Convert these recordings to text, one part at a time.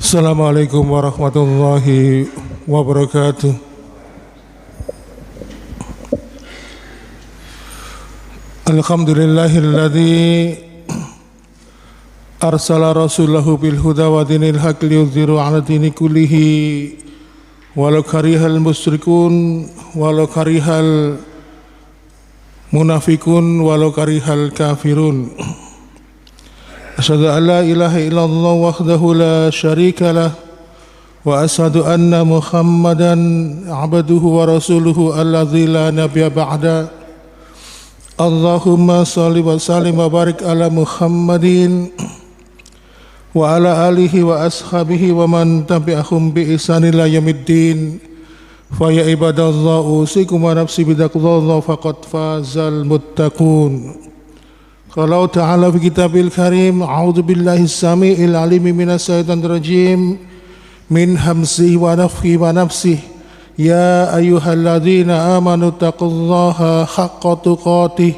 Assalamualaikum warahmatullahi wabarakatuh. Alhamdulillahilladzi arsala rasulahu bil huda wa dinil haq liyudhhirahu 'ala dini kullihi walau karihal musyrikun walau karihal munafikun walau karihal kafirun. Asyhadu an la ilaha illallah wahdahu la syarika lah wa asyhadu anna Muhammadan abduhu wa rasuluhu alladzi la nabiyya ba'da. Allahumma shalli wa sallim wa barik ala Muhammadin wa ala alihi wa ashabihi wa man tabi'ahum bi ihsan ila yaumiddin. Fa ya ibadallah usikum wa nafsi bittaqwallah faqad fazal muttaqun. Qala ta'ala fi kitabil karim, a'udzu billahi samii'il 'aliim minas syaitonir rajim min hamzihi wa nafthihi wa nafsihi. Ya ayyuhalladzina amanu taqullaha haqqa tuqatih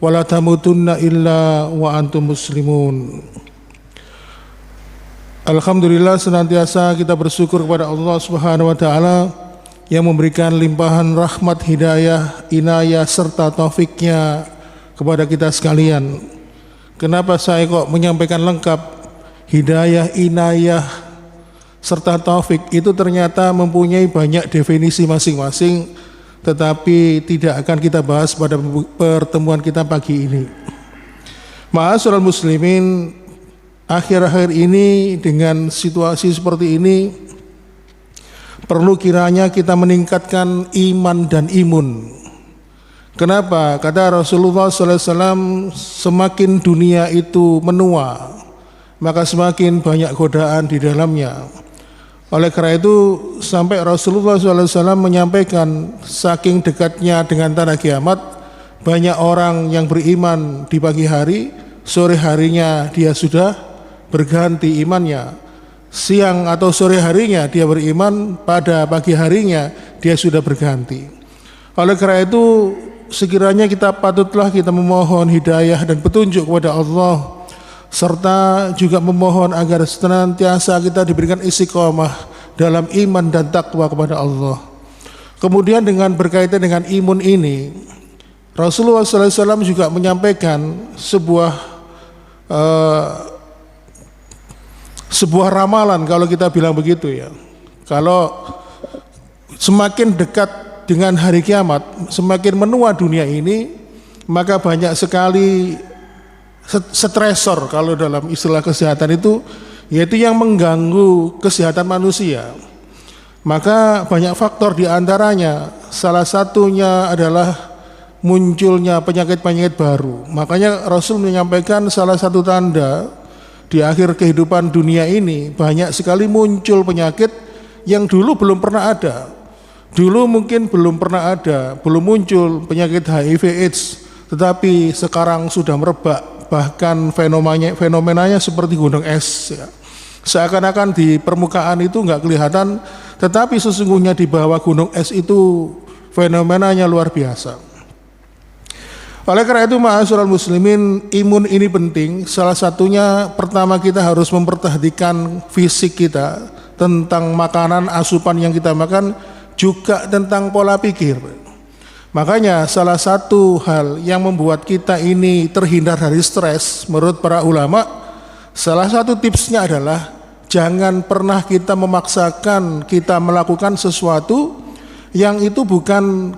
wa la tamutunna illa wa antum muslimun. Alhamdulillah, senantiasa kita bersyukur kepada Allah Subhanahu wa taala yang memberikan limpahan rahmat, hidayah, inayah serta taufiknya kepada kita sekalian. Kenapa saya kok menyampaikan lengkap? Hidayah, inayah serta taufik itu ternyata mempunyai banyak definisi masing-masing, tetapi tidak akan kita bahas pada pertemuan kita pagi ini. Ma'asyiral muslimin, akhir-akhir ini dengan situasi seperti ini perlu kiranya kita meningkatkan iman dan imun. Kenapa? Kata Rasulullah SAW, semakin dunia itu menua, maka semakin banyak godaan di dalamnya. Oleh karena itu, sampai Rasulullah SAW menyampaikan, saking dekatnya dengan tanda kiamat, banyak orang yang beriman di pagi hari, sore harinya dia sudah berganti imannya. Siang atau sore harinya dia beriman, pada pagi harinya dia sudah berganti. Oleh karena itu, sekiranya patutlah kita memohon hidayah dan petunjuk kepada Allah, serta juga memohon agar senantiasa kita diberikan istiqomah dalam iman dan takwa kepada Allah. Kemudian dengan berkaitan dengan imun ini, Rasulullah SAW juga menyampaikan sebuah ramalan, kalau kita bilang begitu ya. Kalau semakin dekat dengan hari kiamat, semakin menua dunia ini, maka banyak sekali stresor kalau dalam istilah kesehatan itu, yaitu yang mengganggu kesehatan manusia. Maka banyak faktor diantaranya, salah satunya adalah munculnya penyakit-penyakit baru. Makanya Rasul menyampaikan salah satu tanda di akhir kehidupan dunia ini, banyak sekali muncul penyakit yang dulu belum pernah ada. Dulu mungkin belum pernah ada, belum muncul penyakit HIV AIDS, tetapi sekarang sudah merebak, bahkan fenomenanya seperti gunung es ya. Seakan-akan di permukaan itu nggak kelihatan, tetapi sesungguhnya di bawah gunung es itu fenomenanya luar biasa. Oleh karena itu, ma'asyiral muslimin, imun ini penting. Salah satunya, pertama kita harus memperhatikan fisik kita, tentang makanan, asupan yang kita makan, juga tentang pola pikir. Makanya salah satu hal yang membuat kita ini terhindar dari stres menurut para ulama, salah satu tipsnya adalah jangan pernah kita memaksakan kita melakukan sesuatu yang itu bukan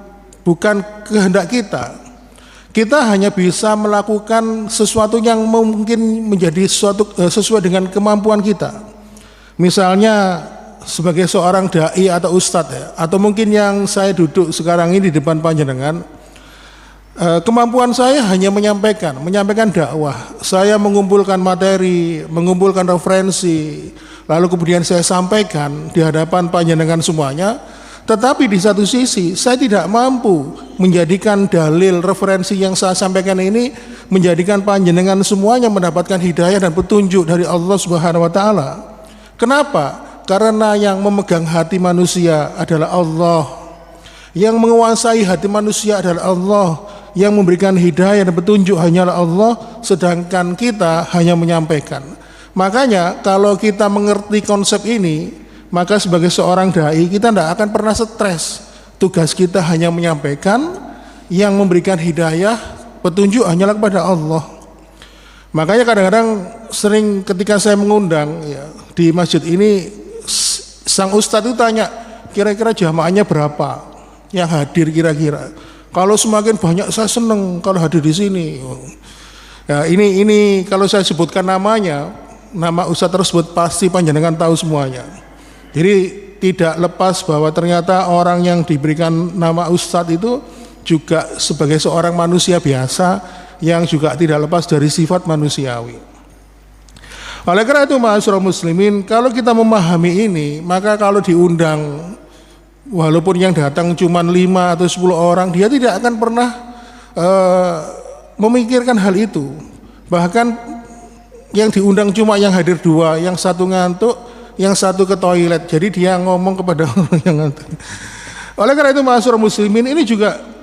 kehendak kita. Kita hanya bisa melakukan sesuatu yang mungkin menjadi sesuai dengan kemampuan kita. Misalnya sebagai seorang dai atau ustadz ya, atau mungkin yang saya duduk sekarang ini di depan panjenengan, kemampuan saya hanya menyampaikan dakwah. Saya mengumpulkan materi, mengumpulkan referensi, lalu kemudian saya sampaikan di hadapan panjenengan semuanya. Tetapi di satu sisi saya tidak mampu menjadikan dalil referensi yang saya sampaikan ini menjadikan panjenengan semuanya mendapatkan hidayah dan petunjuk dari Allah Subhanahu wa taala. Kenapa? Karena yang memegang hati manusia adalah Allah, yang menguasai hati manusia adalah Allah, yang memberikan hidayah dan petunjuk hanyalah Allah, sedangkan kita hanya menyampaikan. Makanya kalau kita mengerti konsep ini, maka sebagai seorang dai kita tidak akan pernah stres. Tugas kita hanya menyampaikan, yang memberikan hidayah, petunjuk hanyalah kepada Allah. Makanya kadang-kadang sering ketika saya mengundang ya, di masjid ini, sang ustadz itu tanya, kira-kira jamaahnya berapa yang hadir kira-kira. Kalau semakin banyak saya seneng kalau hadir di sini. Ya, ini kalau saya sebutkan namanya, nama ustadz tersebut pasti panjenengan tahu semuanya. Jadi tidak lepas bahwa ternyata orang yang diberikan nama ustadz itu juga sebagai seorang manusia biasa yang juga tidak lepas dari sifat manusiawi. Oleh karena itu ma'asyiral muslimin, kalau kita memahami ini, maka kalau diundang walaupun yang datang cuma 5 atau 10 orang, dia tidak akan pernah memikirkan hal itu. Bahkan yang diundang cuma yang hadir 2, yang satu ngantuk, yang satu ke toilet. Jadi dia ngomong kepada orang yang ngantuk. Oleh karena itu ma'asyiral muslimin, ini juga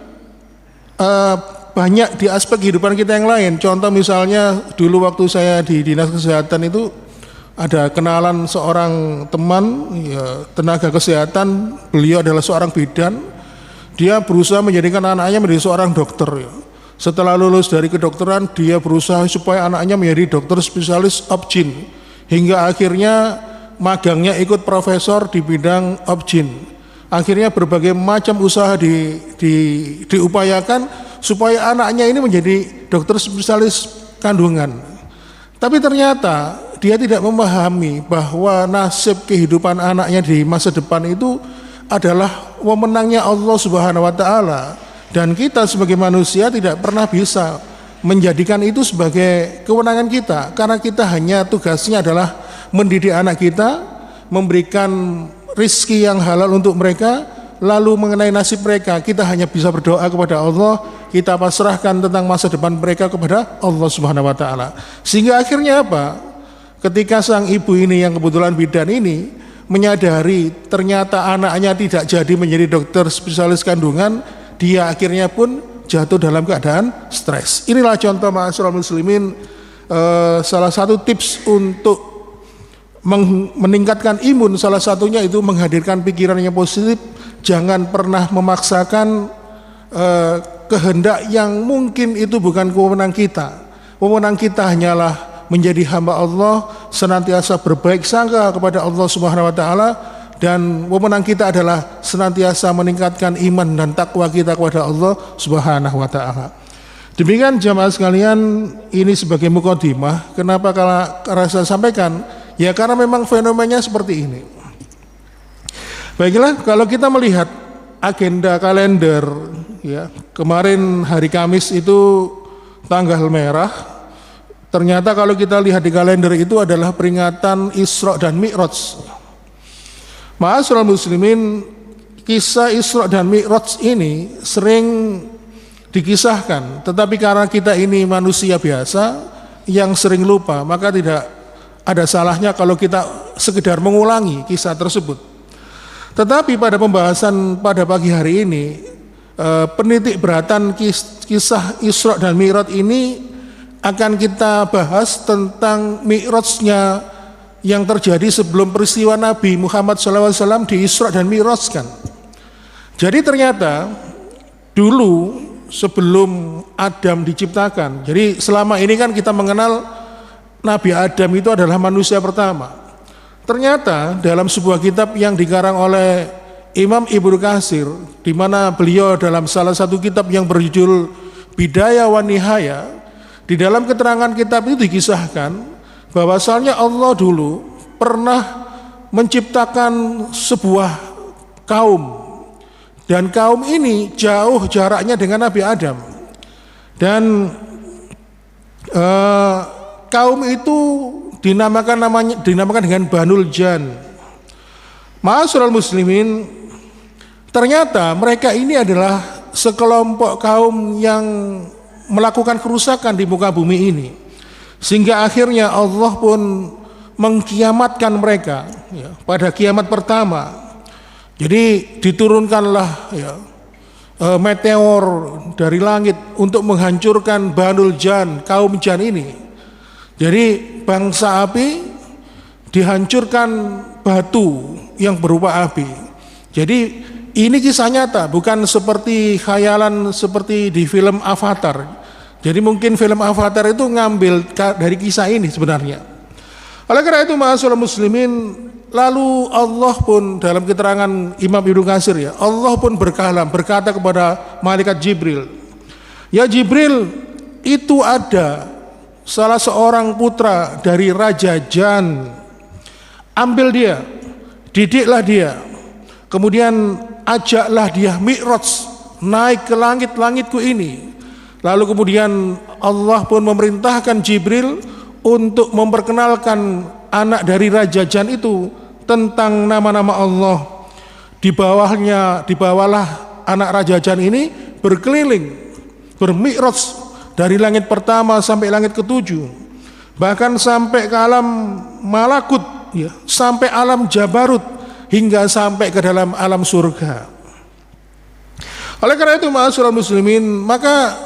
banyak di aspek kehidupan kita yang lain. Contoh misalnya dulu waktu saya di dinas kesehatan itu ada kenalan seorang teman ya, tenaga kesehatan, beliau adalah seorang bidan. Dia berusaha menjadikan anaknya menjadi seorang dokter ya. Setelah lulus dari kedokteran, dia berusaha supaya anaknya menjadi dokter spesialis obgyn, hingga akhirnya magangnya ikut profesor di bidang obgyn. Akhirnya berbagai macam usaha diupayakan supaya anaknya ini menjadi dokter spesialis kandungan. Tapi ternyata dia tidak memahami bahwa nasib kehidupan anaknya di masa depan itu adalah wewenangnya Allah Subhanahu wa taala, dan kita sebagai manusia tidak pernah bisa menjadikan itu sebagai kewenangan kita, karena kita hanya tugasnya adalah mendidik anak kita, memberikan rizki yang halal untuk mereka. Lalu mengenai nasib mereka, kita hanya bisa berdoa kepada Allah, kita pasrahkan tentang masa depan mereka kepada Allah Subhanahu wa taala. Sehingga akhirnya apa? Ketika sang ibu ini yang kebetulan bidan ini menyadari ternyata anaknya tidak jadi menjadi dokter spesialis kandungan, dia akhirnya pun jatuh dalam keadaan stres. Inilah contoh ma'asyiral muslimin, salah satu tips untuk meningkatkan imun, salah satunya itu menghadirkan pikiran yang positif. Jangan pernah memaksakan kehendak yang mungkin itu bukan kewenangan kita. Wewenang kita hanyalah menjadi hamba Allah, senantiasa berbaik sangka kepada Allah Subhanahu wa taala, dan wewenang kita adalah senantiasa meningkatkan iman dan takwa kita kepada Allah Subhanahu wa taala. Demikian jamaah sekalian, ini sebagai mukadimah. Kenapa kalau saya sampaikan? Ya karena memang fenomenanya seperti ini. Baiklah, kalau kita melihat agenda kalender ya, kemarin hari Kamis itu tanggal merah. Ternyata kalau kita lihat di kalender itu adalah peringatan Isra dan Mi'raj. Ma'asyiral muslimin, kisah Isra dan Mi'raj ini sering dikisahkan, tetapi karena kita ini manusia biasa yang sering lupa, maka tidak ada salahnya kalau kita sekedar mengulangi kisah tersebut. Tetapi pada pembahasan pada pagi hari ini, penitik beratan kisah Isra dan Mi'raj ini akan kita bahas tentang Mi'rajnya yang terjadi sebelum peristiwa Nabi Muhammad SAW di Isra dan Mi'rajkan. Jadi ternyata dulu sebelum Adam diciptakan, jadi selama ini kan kita mengenal Nabi Adam itu adalah manusia pertama. Ternyata dalam sebuah kitab yang dikarang oleh Imam Ibnu Katsir, di mana beliau dalam salah satu kitab yang berjudul Bidayah wa Nihayah, di dalam keterangan kitab itu dikisahkan bahwasalnya Allah dulu pernah menciptakan sebuah kaum, dan kaum ini jauh jaraknya dengan Nabi Adam, dan kaum itu dinamakan dengan Banul Jan. Ma'asyiral muslimin, ternyata mereka ini adalah sekelompok kaum yang melakukan kerusakan di muka bumi ini, sehingga akhirnya Allah pun mengkiamatkan mereka ya, pada kiamat pertama. Jadi diturunkanlah ya, meteor dari langit untuk menghancurkan Banul Jan, kaum Jan ini. Jadi bangsa api, dihancurkan batu yang berupa api. Jadi ini kisah nyata, bukan seperti khayalan seperti di film Avatar. Jadi mungkin film Avatar itu ngambil dari kisah ini sebenarnya. Oleh karena itu ma'asyiral muslimin, lalu Allah pun dalam keterangan Imam Ibnu Katsir ya, Allah pun berkalam, berkata kepada malaikat Jibril, ya Jibril, itu ada salah seorang putra dari Raja Jan, ambil dia, didiklah dia, kemudian ajaklah dia Mi'raj, naik ke langit-langitku ini. Lalu kemudian Allah pun memerintahkan Jibril untuk memperkenalkan anak dari Raja Jan itu tentang nama-nama Allah. Dibawalah anak Raja Jan ini berkeliling, bermi'raj dari langit pertama sampai langit ketujuh, bahkan sampai ke alam malakut, ya, sampai alam jabarut, hingga sampai ke dalam alam surga. Oleh karena itu ma'asyiral muslimin, maka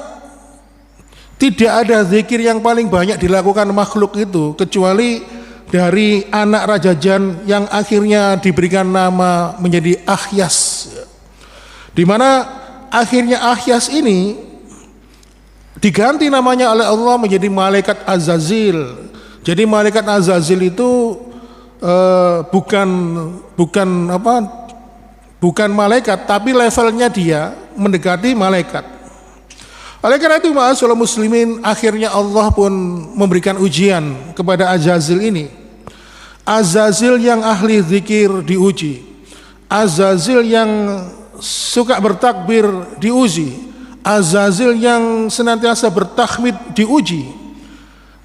tidak ada zikir yang paling banyak dilakukan makhluk itu kecuali dari anak Raja Jan yang akhirnya diberikan nama menjadi Akhyas, di mana akhirnya Akhyas ini diganti namanya oleh Allah menjadi malaikat Azazil. Jadi malaikat Azazil itu bukan malaikat, tapi levelnya dia mendekati malaikat. Oleh karena itu ma'asyiral muslimin, akhirnya Allah pun memberikan ujian kepada Azazil ini. Azazil yang ahli zikir diuji, Azazil yang suka bertakbir diuji, Azazil yang senantiasa bertahmid diuji.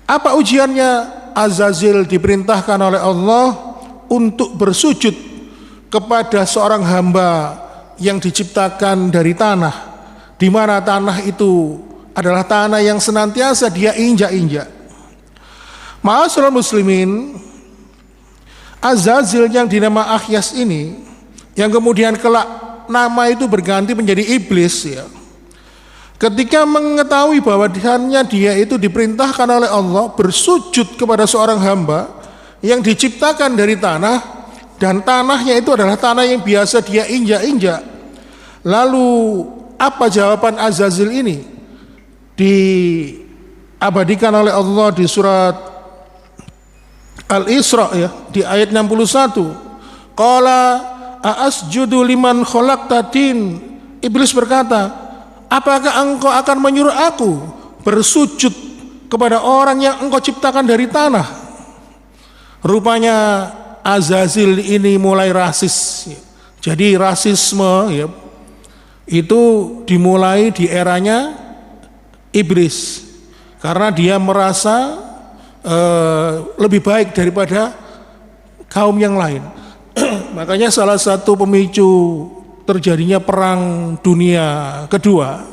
Apa ujiannya? Azazil diperintahkan oleh Allah untuk bersujud kepada seorang hamba yang diciptakan dari tanah, di mana tanah itu adalah tanah yang senantiasa dia injak-injak. Ma'asyiral muslimin, Azazil yang dinama Akhyas ini, yang kemudian kelak nama itu berganti menjadi iblis ya. Ketika mengetahui bahwa dia itu diperintahkan oleh Allah bersujud kepada seorang hamba yang diciptakan dari tanah, dan tanahnya itu adalah tanah yang biasa dia injak-injak. Lalu apa jawaban Azazil ini? Diabadikan oleh Allah di surat Al-Isra ya, di ayat 61. Qala a'asjudu liman khalaqta tin. Iblis berkata, apakah engkau akan menyuruh aku bersujud kepada orang yang engkau ciptakan dari tanah? Rupanya Azazil ini mulai rasis. Jadi rasisme ya, itu dimulai di eranya iblis, karena dia merasa lebih baik daripada kaum yang lain. Makanya salah satu pemicu terjadinya perang dunia kedua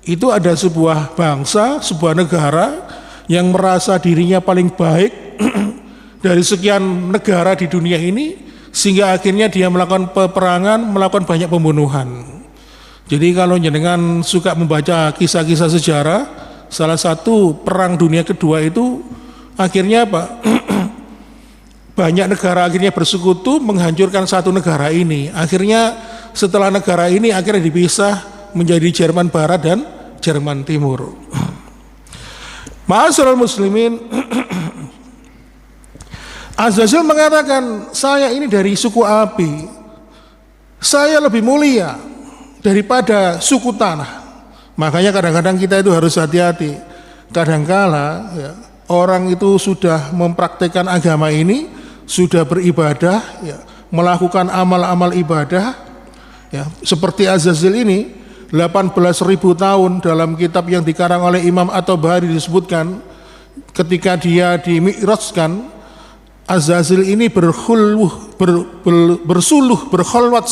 itu ada sebuah bangsa, sebuah negara yang merasa dirinya paling baik dari sekian negara di dunia ini, sehingga akhirnya dia melakukan peperangan, melakukan banyak pembunuhan. Jadi kalau jenengan suka membaca kisah-kisah sejarah, salah satu perang dunia kedua itu akhirnya apa? Banyak negara akhirnya bersekutu menghancurkan satu negara ini. Akhirnya setelah negara ini akhirnya dipisah menjadi Jerman Barat dan Jerman Timur. Ma'asyiral muslimin, Azazil mengatakan, saya ini dari suku api, saya lebih mulia daripada suku tanah. Makanya kadang-kadang kita itu harus hati-hati. Kadangkala ya, orang itu sudah mempraktekkan agama ini, sudah beribadah ya, melakukan amal-amal ibadah ya, seperti Azazil ini 18.000 tahun dalam kitab yang dikarang oleh Imam At-Tabari disebutkan, ketika dia dimi'rajkan, Azazil ini bersuluh, berkholwat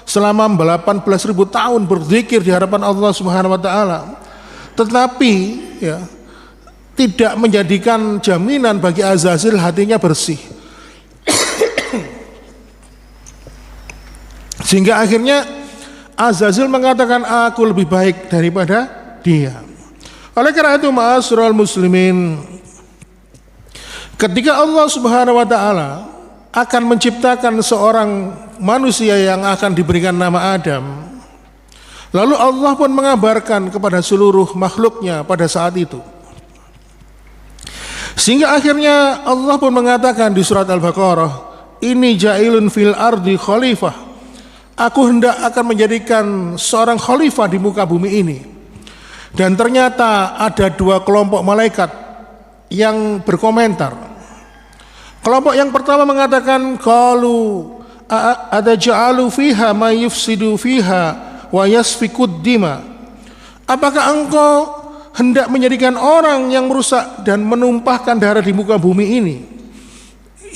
selama 18.000 tahun berzikir di hadapan Allah Subhanahu wa taala. Tetapi ya, tidak menjadikan jaminan bagi Azazil hatinya bersih. Sehingga akhirnya Azazil mengatakan, aku lebih baik daripada dia. Oleh karena itu ma'asyiral muslimin, Ketika Allah Subhanahu wa taala akan menciptakan seorang manusia yang akan diberikan nama Adam, lalu Allah pun mengabarkan kepada seluruh makhluknya pada saat itu. Sehingga akhirnya Allah pun mengatakan di surat Al-Baqarah, "Inni ja'ilun fil ardi khalifah." Aku hendak akan menjadikan seorang khalifah di muka bumi ini. Dan ternyata ada dua kelompok malaikat yang berkomentar. Kelompok yang pertama mengatakan, qalu ataj'alu fiha may yufsidu fiha wa yasfikud dima. Apakah engkau hendak menjadikan orang yang merusak dan menumpahkan darah di muka bumi ini?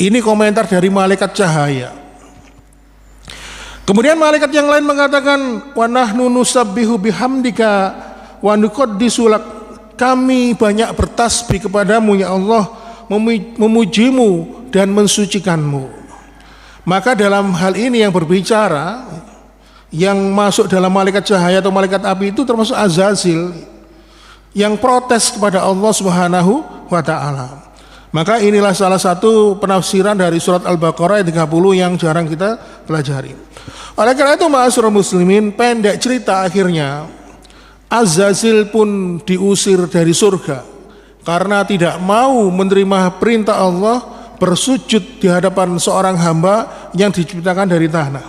Ini komentar dari malaikat cahaya. Kemudian malaikat yang lain mengatakan, wa nahnu nusabbihu bihamdika wa nuqaddisu lak. Kami banyak bertasbih kepadamu ya Allah, memujimu dan mensucikanmu. Maka dalam hal ini yang berbicara, yang masuk dalam malaikat cahaya atau malaikat api itu termasuk Azazil, yang protes kepada Allah Subhanahu wa taala. Maka inilah salah satu penafsiran dari surat Al-Baqarah ayat 30 yang jarang kita pelajari. Oleh karena itu ma'asyiral muslimin, pendek cerita akhirnya Azazil pun diusir dari surga karena tidak mau menerima perintah Allah bersujud di hadapan seorang hamba yang diciptakan dari tanah.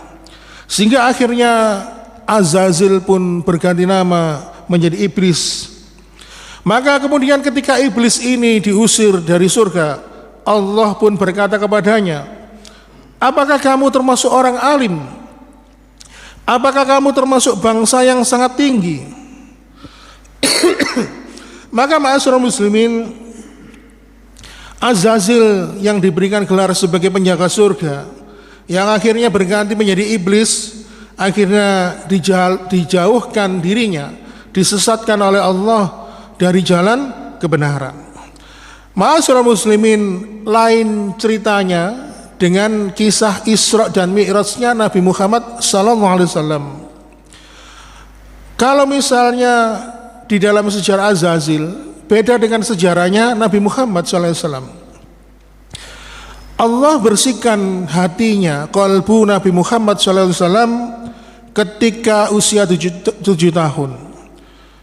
Sehingga akhirnya Azazil pun berganti nama menjadi iblis. Maka kemudian ketika iblis ini diusir dari surga, Allah pun berkata kepadanya, apakah kamu termasuk orang alim? Apakah kamu termasuk bangsa yang sangat tinggi? Maka ma'asyiral muslimin, Azazil yang diberikan gelar sebagai penjaga surga, yang akhirnya berganti menjadi iblis, akhirnya dijauhkan dirinya, disesatkan oleh Allah dari jalan kebenaran. Ma'asyiral muslimin, lain ceritanya dengan kisah Isra dan Mi'rajnya Nabi Muhammad SAW. Kalau misalnya di dalam sejarah Azazil beda dengan sejarahnya Nabi Muhammad SAW. Allah bersihkan hatinya, qalbu Nabi Muhammad SAW ketika usia 7 tahun.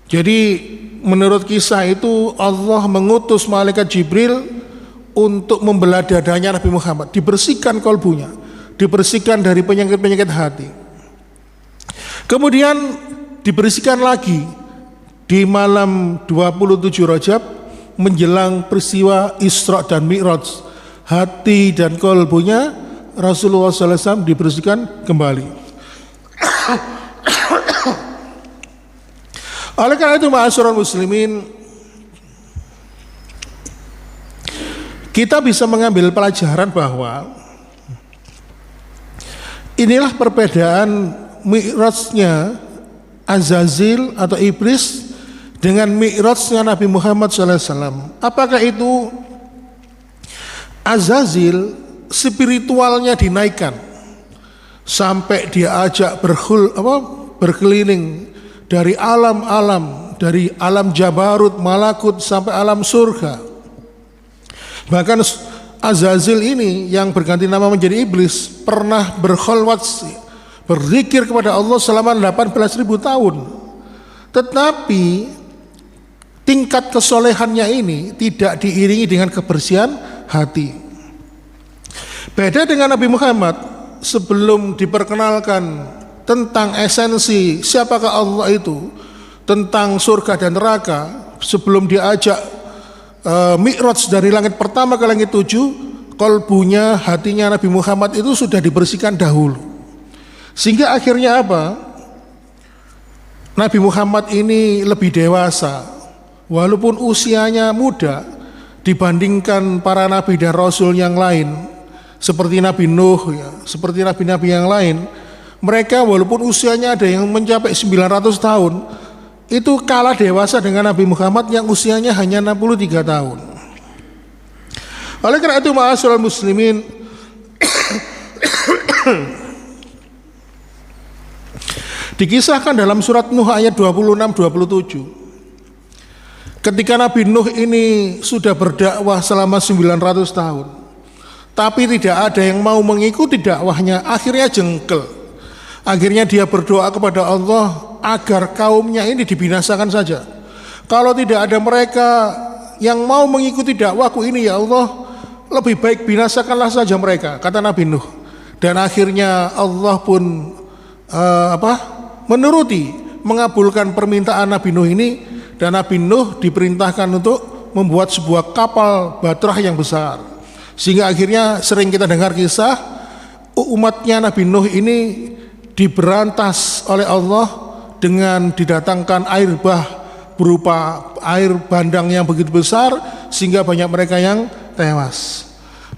Jadi menurut kisah itu Allah mengutus malaikat Jibril untuk membelah dadanya Nabi Muhammad, dibersihkan kalbunya, dibersihkan dari penyakit-penyakit hati. Kemudian dibersihkan lagi di malam 27 Rajab menjelang peristiwa Isra dan Mi'raj. Hati dan kalbunya Rasulullah SAW dibersihkan kembali. Oleh karena itu ma'asyiral muslimin, kita bisa mengambil pelajaran bahwa inilah perbedaan mi'rajnya Azazil atau iblis dengan mi'rajnya Nabi Muhammad SAW. Apakah itu Azazil spiritualnya dinaikkan sampai diajak berkeliling dari alam-alam, dari alam jabarut, malakut sampai alam surga. Bahkan Azazil ini yang berganti nama menjadi iblis pernah berkholwat, berzikir kepada Allah selama 18.000 tahun. Tetapi tingkat kesolehannya ini tidak diiringi dengan kebersihan hati. Beda dengan Nabi Muhammad, sebelum diperkenalkan tentang esensi siapakah Allah itu, tentang surga dan neraka, sebelum diajak Mi'raj dari langit pertama ke langit 7, kalbunya, hatinya Nabi Muhammad itu sudah dibersihkan dahulu. Sehingga akhirnya apa? Nabi Muhammad ini lebih dewasa, walaupun usianya muda dibandingkan para nabi dan rasul yang lain, seperti Nabi Nuh, ya, seperti nabi-nabi yang lain. Mereka walaupun usianya ada yang mencapai 900 tahun, itu kalah dewasa dengan Nabi Muhammad yang usianya hanya 63 tahun. Oleh karena itu ma'asyiral muslimin, dikisahkan dalam surat Nuh ayat 26-27, Ketika Nabi Nuh ini sudah berdakwah selama 900 tahun, tapi tidak ada yang mau mengikuti dakwahnya, akhirnya jengkel. Akhirnya dia berdoa kepada Allah agar kaumnya ini dibinasakan saja. Kalau tidak ada mereka yang mau mengikuti dakwahku ini, ya Allah, lebih baik binasakanlah saja mereka, kata Nabi Nuh. Dan akhirnya Allah pun menuruti, mengabulkan permintaan Nabi Nuh ini, dan Nabi Nuh diperintahkan untuk membuat sebuah kapal batrah yang besar. Sehingga akhirnya sering kita dengar kisah umatnya Nabi Nuh ini diberantas oleh Allah dengan didatangkan air bah berupa air bandang yang begitu besar, sehingga banyak mereka yang tewas.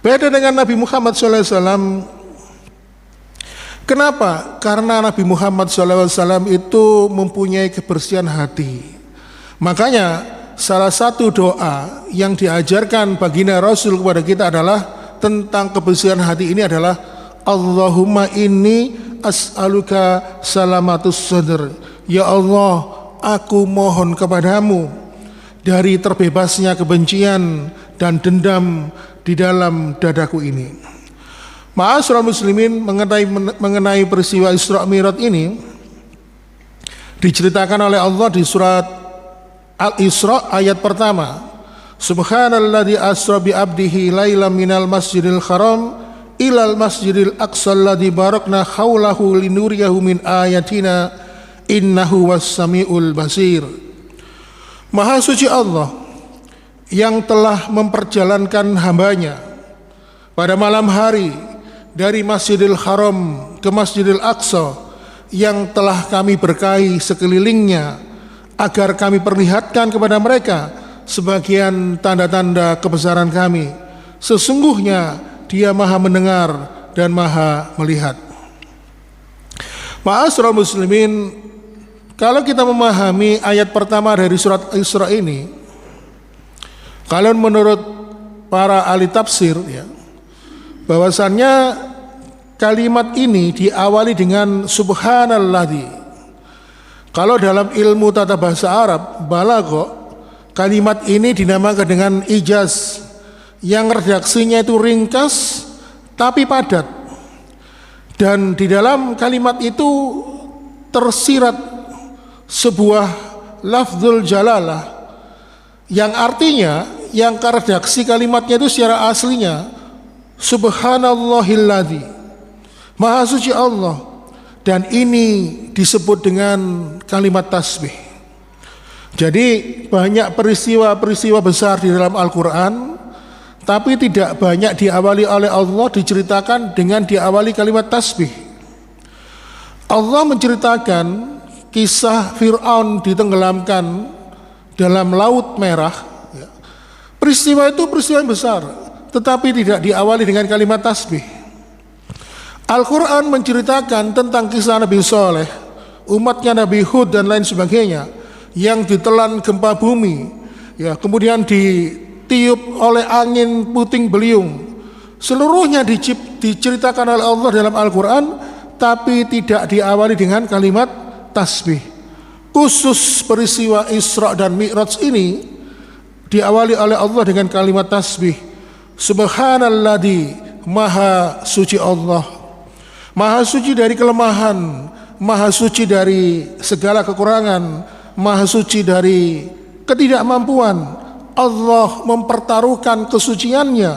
Beda dengan Nabi Muhammad SAW. Kenapa? Karena Nabi Muhammad SAW itu mempunyai kebersihan hati. Makanya salah satu doa yang diajarkan baginda Rasul kepada kita adalah tentang kebersihan hati ini adalah Allahumma inni as'aluka salamatus sadr. Ya Allah, aku mohon kepadamu dari terbebasnya kebencian dan dendam di dalam dadaku ini. Ma'asyiral muslimin, mengenai peristiwa Isra Mi'raj ini diceritakan oleh Allah di surat Al-Isra ayat pertama. Subhanalladzi asra bi abdihi lailam minal masjidil haram ilal masjidil aqsa alladzi barakna haulahu linuriyahu min ayatina innahu was-sami'ul basir. Maha suci Allah yang telah memperjalankan hambanya pada malam hari dari Masjidil Haram ke Masjidil Aqsa yang telah kami berkahi sekelilingnya, agar kami perlihatkan kepada mereka sebagian tanda-tanda kebesaran kami. Sesungguhnya Dia Maha mendengar dan Maha melihat. Ma'asyiral muslimin, kalau kita memahami ayat pertama dari surat Isra ini, kalau menurut para ahli tafsir, ya, bahwasannya kalimat ini diawali dengan subhanalladzi. Kalau dalam ilmu tata bahasa Arab, balagha, kalimat ini dinamakan dengan ijaz, yang redaksinya itu ringkas tapi padat. Dan di dalam kalimat itu tersirat sebuah lafzul jalalah yang artinya, yang redaksi kalimatnya itu secara aslinya subhanallahilladzi, maha suci Allah. Dan ini disebut dengan kalimat tasbih. Jadi banyak peristiwa-peristiwa besar di dalam Al-Quran, tapi tidak banyak diawali oleh Allah, diceritakan dengan diawali kalimat tasbih. Allah menceritakan kisah Fir'aun ditenggelamkan dalam Laut Merah. Peristiwa itu peristiwa yang besar, tetapi tidak diawali dengan kalimat tasbih. Al-Quran menceritakan tentang kisah Nabi Saleh, umatnya Nabi Hud dan lain sebagainya, yang ditelan gempa bumi, ya, kemudian ditiup oleh angin puting beliung. Seluruhnya diceritakan oleh Allah dalam Al-Quran, tapi tidak diawali dengan kalimat tasbih. Khusus peristiwa Isra dan Mi'raj ini diawali oleh Allah dengan kalimat tasbih. Subhanalladzi, maha suci Allah, maha suci dari kelemahan, maha suci dari segala kekurangan, maha suci dari ketidakmampuan. Allah mempertaruhkan kesuciannya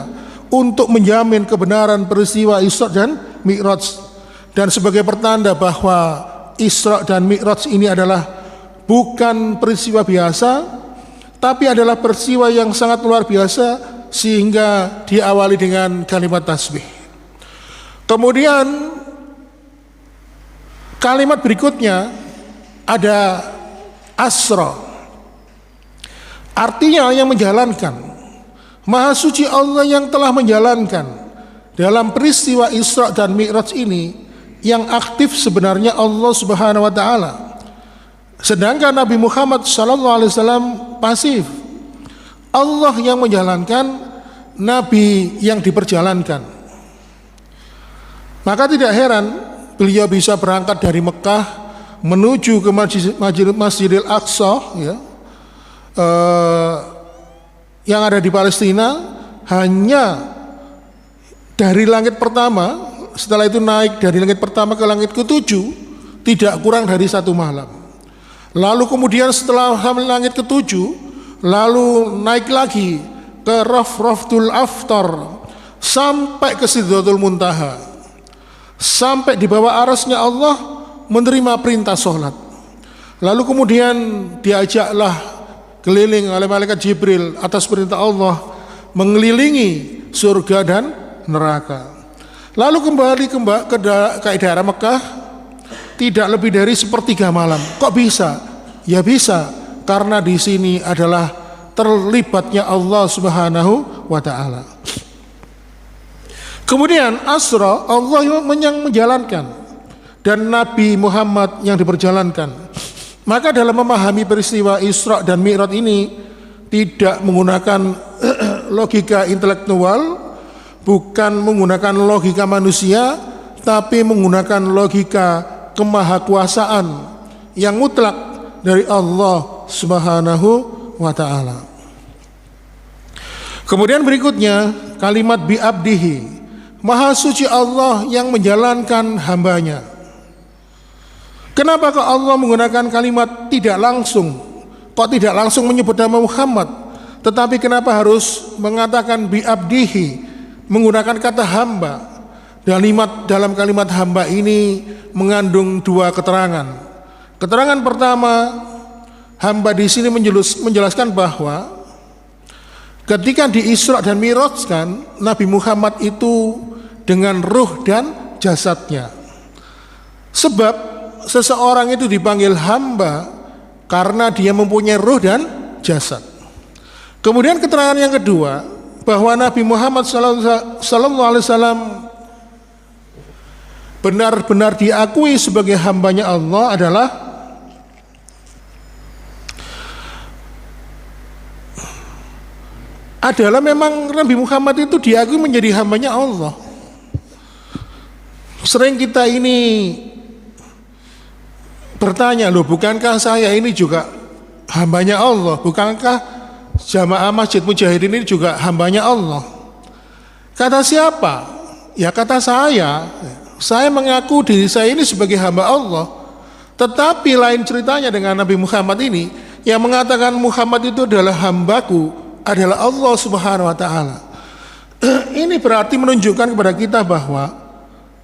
untuk menjamin kebenaran peristiwa Isra dan Mi'raj. Dan sebagai pertanda bahwa Isra dan Mi'raj ini adalah bukan peristiwa biasa, tapi adalah peristiwa yang sangat luar biasa, sehingga diawali dengan kalimat tasbih. Kemudian kalimat berikutnya ada asra, artinya yang menjalankan. Maha suci Allah yang telah menjalankan. Dalam peristiwa Isra dan Mi'raj ini, yang aktif sebenarnya Allah Subhanahu wa taala. Sedangkan Nabi Muhammad SAW pasif. Allah yang menjalankan, Nabi yang diperjalankan. Maka tidak heran beliau bisa berangkat dari Mekah menuju ke Masjidil Aqsa, ya, eh, yang ada di Palestina hanya dari langit pertama, setelah itu naik dari langit pertama ke langit ketujuh, tidak kurang dari 1 malam. Lalu kemudian setelah langit ketujuh, lalu naik lagi ke Rafratul Aftar sampai ke Sidratul Muntaha, sampai di bawah arasnya Allah menerima perintah sholat. Lalu kemudian diajaklah keliling oleh malaikat Jibril atas perintah Allah mengelilingi surga dan neraka. Lalu kembali ke daerah Mekah tidak lebih dari 1/3 malam. Kok bisa? Ya bisa, karena di sini adalah terlibatnya Allah Subhanahu wa taala. Kemudian Asra, Allah yang menjalankan dan Nabi Muhammad yang diperjalankan. Maka dalam memahami peristiwa Isra dan Mi'raj ini tidak menggunakan logika intelektual, bukan menggunakan logika manusia, tapi menggunakan logika kemahakuasaan yang mutlak dari Allah Subhanahu wa taala. Kemudian berikutnya kalimat bi'abdihi, maha suci Allah yang menjalankan hambanya. Kenapa kok Allah menggunakan kalimat tidak langsung? Kok tidak langsung menyebut nama Muhammad? Tetapi kenapa harus mengatakan bi'abdihi, menggunakan kata hamba? Dalam kalimat hamba ini mengandung 2 keterangan. Keterangan pertama, hamba di sini menjelaskan bahwa ketika di Isra dan Mi'rajkan, Nabi Muhammad itu dengan ruh dan jasadnya. Sebab seseorang itu dipanggil hamba karena dia mempunyai ruh dan jasad. Kemudian keterangan yang kedua, bahwa Nabi Muhammad sallallahu alaihi wasallam benar-benar diakui sebagai hambanya Allah adalah memang Nabi Muhammad itu diakui menjadi hambanya Allah. Sering kita ini bertanya, loh bukankah saya ini juga hambanya Allah? Bukankah jamaah Masjid Mujahidin ini juga hambanya Allah? Kata siapa? Ya kata saya. Saya mengaku diri saya ini sebagai hamba Allah. Tetapi lain ceritanya dengan Nabi Muhammad ini, yang mengatakan Muhammad itu adalah hambaku, adalah Allah Subhanahu wa taala. Ini berarti menunjukkan kepada kita bahwa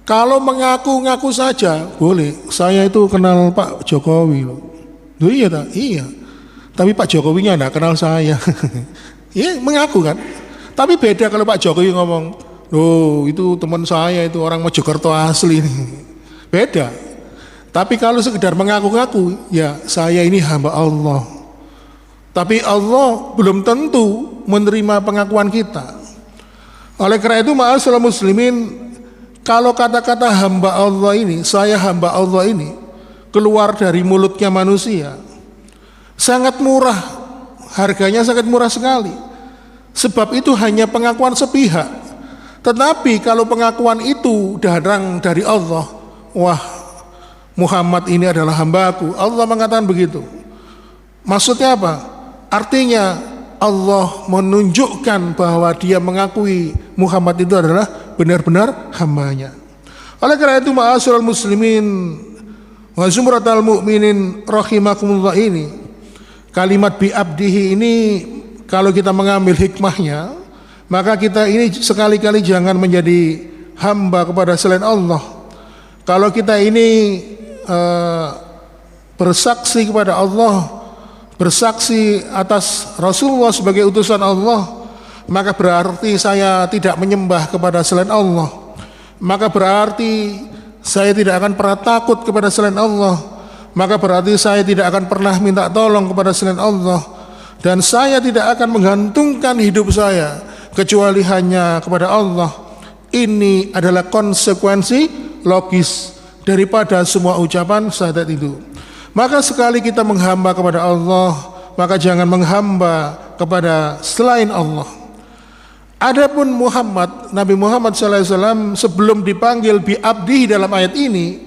kalau mengaku-ngaku saja boleh. Saya itu kenal Pak Jokowi loh. Loh iya tak? Iya. Tapi Pak Jokowinya enggak kenal saya. Iya, mengaku kan. Tapi beda kalau Pak Jokowi ngomong, loh itu teman saya, itu orang Mojokerto asli nih. Beda. Tapi kalau sekedar mengaku-ngaku, ya saya ini hamba Allah. Tapi Allah belum tentu menerima pengakuan kita. Oleh karena itu, ma'asyiral muslimin, kalau kata-kata hamba Allah ini, saya hamba Allah ini, keluar dari mulutnya manusia, sangat murah, harganya sangat murah sekali. Sebab itu hanya pengakuan sepihak. Tetapi kalau pengakuan itu datang dari Allah, wah Muhammad ini adalah hambaku, Allah mengatakan begitu. Maksudnya apa? Artinya Allah menunjukkan bahwa dia mengakui Muhammad itu adalah benar-benar hambanya. Oleh karena itu, ma'asyiral muslimin wa zumratal mu'minin rahimakumullah, ini kalimat bi'abdihi ini kalau kita mengambil hikmahnya, maka kita ini sekali-kali jangan menjadi hamba kepada selain Allah. Kalau kita ini bersaksi kepada Allah, bersaksi atas Rasulullah sebagai utusan Allah, maka berarti saya tidak menyembah kepada selain Allah. Maka berarti saya tidak akan pernah takut kepada selain Allah. Maka berarti saya tidak akan pernah minta tolong kepada selain Allah. Dan saya tidak akan menggantungkan hidup saya kecuali hanya kepada Allah. Ini adalah konsekuensi logis daripada semua ucapan syahadat itu. Maka sekali kita menghamba kepada Allah, maka jangan menghamba kepada selain Allah. Adapun Muhammad, Nabi Muhammad SAW sebelum dipanggil bi'abdihi dalam ayat ini,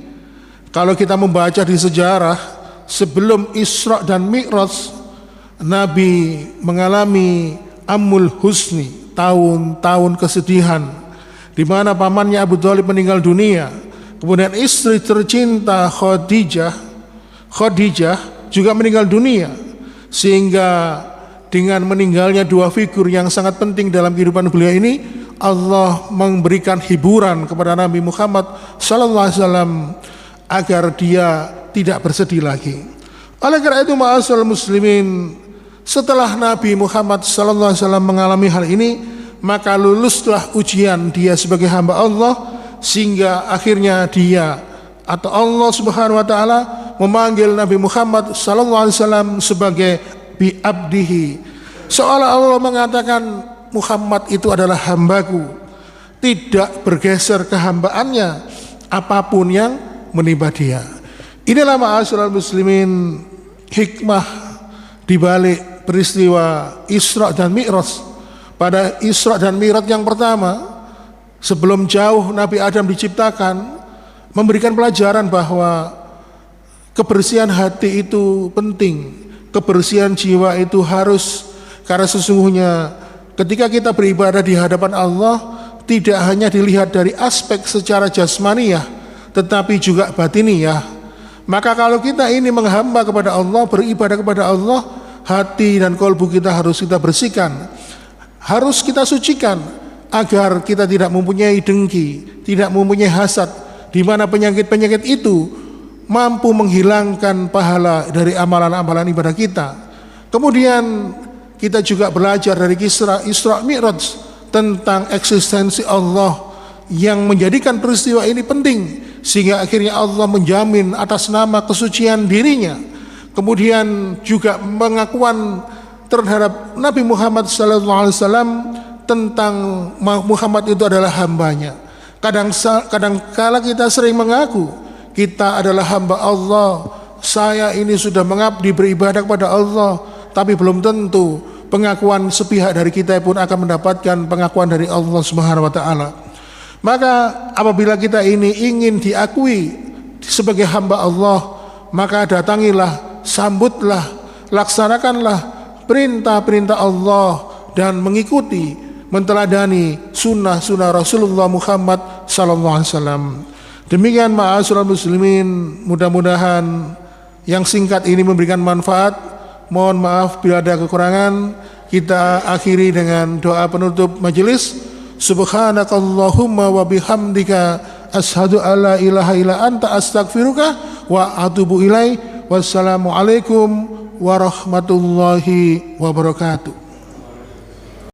kalau kita membaca di sejarah sebelum Isra dan Mi'raj, Nabi mengalami amul husni, tahun-tahun kesedihan, di mana pamannya Abu Thalib meninggal dunia. Kemudian istri tercinta Khadijah juga meninggal dunia, sehingga dengan meninggalnya dua figur yang sangat penting dalam kehidupan beliau ini, Allah memberikan hiburan kepada Nabi Muhammad SAW agar dia tidak bersedih lagi. Oleh karena itu, ma'asyiral muslimin, setelah Nabi Muhammad SAW mengalami hal ini, maka luluslah ujian dia sebagai hamba Allah, sehingga akhirnya dia atau Allah Subhanahu wa taala memanggil Nabi Muhammad SAW sebagai bi abdihi. Seolah Allah mengatakan Muhammad itu adalah hambaku, tidak bergeser kehambaannya apapun yang menimpa dia. Inilah ma'asyiral muslimin hikmah dibalik peristiwa Isra dan Mi'raj. Pada Isra dan Mi'raj yang pertama, sebelum jauh Nabi Adam diciptakan, memberikan pelajaran bahwa kebersihan hati itu penting, kebersihan jiwa itu harus, karena sesungguhnya ketika kita beribadah di hadapan Allah, tidak hanya dilihat dari aspek secara jasmaniyah, tetapi juga batiniyah. Maka kalau kita ini menghamba kepada Allah, beribadah kepada Allah, hati dan kalbu kita harus kita bersihkan, harus kita sucikan, agar kita tidak mempunyai dengki, tidak mempunyai hasad, di mana penyakit-penyakit itu mampu menghilangkan pahala dari amalan-amalan ibadah kita. Kemudian kita juga belajar dari kisah Isra Mi'raj tentang eksistensi Allah yang menjadikan peristiwa ini penting, sehingga akhirnya Allah menjamin atas nama kesucian dirinya. Kemudian juga pengakuan terhadap Nabi Muhammad SAW tentang Muhammad itu adalah hambanya. Kadang kala kita sering mengaku kita adalah hamba Allah, saya ini sudah mengabdi beribadah kepada Allah, tapi belum tentu pengakuan sepihak dari kita pun akan mendapatkan pengakuan dari Allah Subhanahu wa taala. Maka apabila kita ini ingin diakui sebagai hamba Allah, maka datangilah, sambutlah, laksanakanlah perintah-perintah Allah dan mengikuti, menteladani sunnah-sunnah Rasulullah Muhammad SAW. Demikian ma'asyiral muslimin, mudah-mudahan yang singkat ini memberikan manfaat. Mohon maaf bila ada kekurangan. Kita akhiri dengan doa penutup majelis. Subhanakallahumma wa bihamdika asyhadu alla ilaha illa anta astaghfiruka wa atubu ilaik. Wassalamualaikum warahmatullahi wabarakatuh.